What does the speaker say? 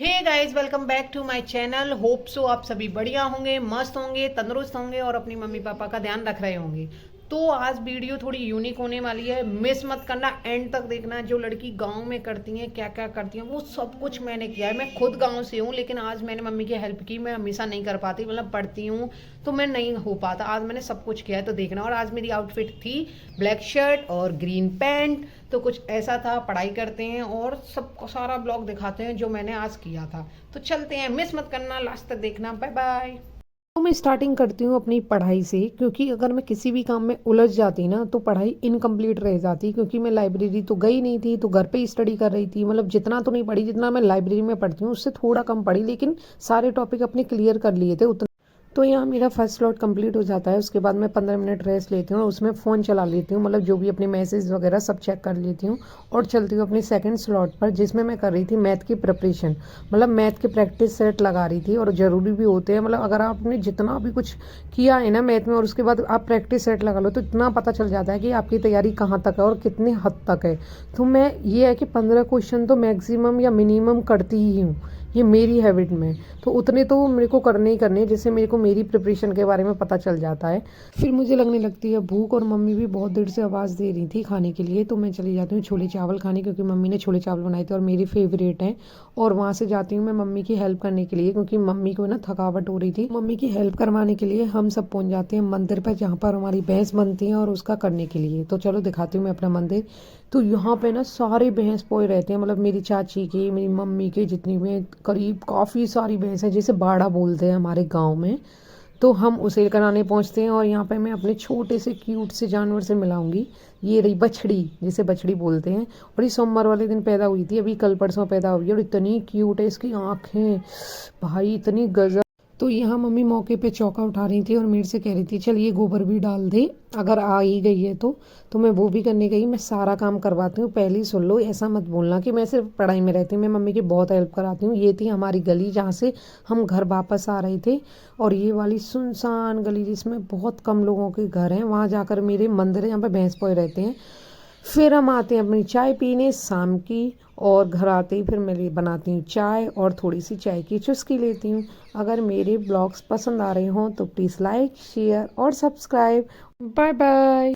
Hey guys, welcome back to my channel. Hope so आप सभी बढ़िया होंगे, मस्त होंगे, तंदुरुस्त होंगे और अपनी मम्मी पापा का ध्यान रख रहे होंगे। तो आज वीडियो थोड़ी यूनिक होने वाली है, मिस मत करना, एंड तक देखना। जो लड़की गांव में करती हैं, क्या क्या करती हैं, वो सब कुछ मैंने किया है। मैं खुद गांव से हूँ, लेकिन आज मैंने मम्मी की हेल्प की। मैं हमेशा नहीं कर पाती, मतलब पढ़ती हूँ तो मैं नहीं हो पाता। आज मैंने सब कुछ किया है, तो देखना। और आज मेरी आउटफिट थी ब्लैक शर्ट और ग्रीन पैंट। तो कुछ ऐसा था, पढ़ाई करते हैं और सब सारा ब्लॉग दिखाते हैं जो मैंने आज किया था। तो चलते हैं, मिस मत करना, लास्ट तक देखना। Bye bye. तो मैं स्टार्टिंग करती हूँ अपनी पढ़ाई से, क्योंकि अगर मैं किसी भी काम में उलझ जाती ना तो पढ़ाई इनकम्प्लीट रह जाती। क्योंकि मैं लाइब्रेरी तो गई नहीं थी, तो घर पे ही स्टडी कर रही थी। मतलब जितना तो नहीं पढ़ी जितना मैं लाइब्रेरी में पढ़ती हूँ, उससे थोड़ा कम पढ़ी, लेकिन सारे टॉपिक अपने क्लियर कर लिए थे उतना। तो यहाँ मेरा फर्स्ट स्लॉट कंप्लीट हो जाता है। उसके बाद मैं 15 मिनट रेस्ट लेती हूँ और उसमें फ़ोन चला लेती हूँ, मतलब जो भी अपने मैसेज वगैरह सब चेक कर लेती हूँ। और चलती हूँ अपने सेकंड स्लॉट पर, जिसमें मैं कर रही थी मैथ की प्रिपरेशन। मतलब मैथ के प्रैक्टिस सेट लगा रही थी, और ज़रूरी भी होते हैं। मतलब अगर आपने जितना भी कुछ किया है ना मैथ में, और उसके बाद आप प्रैक्टिस सेट लगा लो, तो इतना पता चल जाता है कि आपकी तैयारी कहाँ तक है और कितने हद तक है। तो मैं ये है कि 15 क्वेश्चन तो मैक्सिमम या मिनिमम करती ही हूँ। ये मेरी हैबिट में, तो उतने तो मेरे को करने ही करने, जिससे मेरे को मेरी प्रिपरेशन के बारे में पता चल जाता है। फिर मुझे लगने लगती है भूख, और मम्मी भी बहुत देर से आवाज़ दे रही थी खाने के लिए। तो मैं चली जाती हूँ छोले चावल खाने, क्योंकि मम्मी ने छोले चावल बनाए थे और मेरी फेवरेट हैं। और वहाँ से जाती हूँ मैं मम्मी की हेल्प करने के लिए, क्योंकि मम्मी को ना थकावट हो रही थी। मम्मी की हेल्प करवाने के लिए हम सब पहुँच जाते हैं मंदिर पर, जहाँ पर हमारी भैंस बनती है, और उसका करने के लिए। तो चलो दिखाती हूँ मैं अपना मंदिर। तो यहाँ पे ना सारे भैंस पोए रहते हैं, मतलब मेरी चाची की, मेरी मम्मी के, जितनी भी करीब काफ़ी सारी भैंस हैं, जैसे बाड़ा बोलते हैं हमारे गांव में। तो हम उसे कराने पहुंचते हैं। और यहाँ पे मैं अपने छोटे से क्यूट से जानवर से मिलाऊंगी। ये रही बछड़ी, जिसे बछड़ी बोलते हैं। और ये सोमवार वाले दिन पैदा हुई थी, अभी कल परसों पैदा हुई है, और इतनी क्यूट है इसकी आँखें, भाई इतनी गजब। तो यहाँ मम्मी मौके पे चौका उठा रही थी और मेरे से कह रही थी चल ये गोबर भी डाल दे, अगर आ ही गई है तो मैं वो भी करने गई। मैं सारा काम करवाती हूँ, पहले ही सुन लो, ऐसा मत बोलना कि मैं सिर्फ पढ़ाई में रहती हूँ। मैं मम्मी की बहुत हेल्प कराती हूँ। ये थी हमारी गली जहाँ से हम घर वापस आ रहे थे, और ये वाली सुनसान गली जिसमें बहुत कम लोगों के घर हैं, वहाँ जाकर मेरे मंदिर है, यहाँ पे भैंस पोए रहते हैं। फिर हम आते हैं अपनी चाय पीने शाम की, और घर आते ही फिर मैं बनाती हूँ चाय और थोड़ी सी चाय की चुस्की लेती हूँ। अगर मेरे ब्लॉग्स पसंद आ रहे हों तो प्लीज़ लाइक, शेयर और सब्सक्राइब। Bye bye.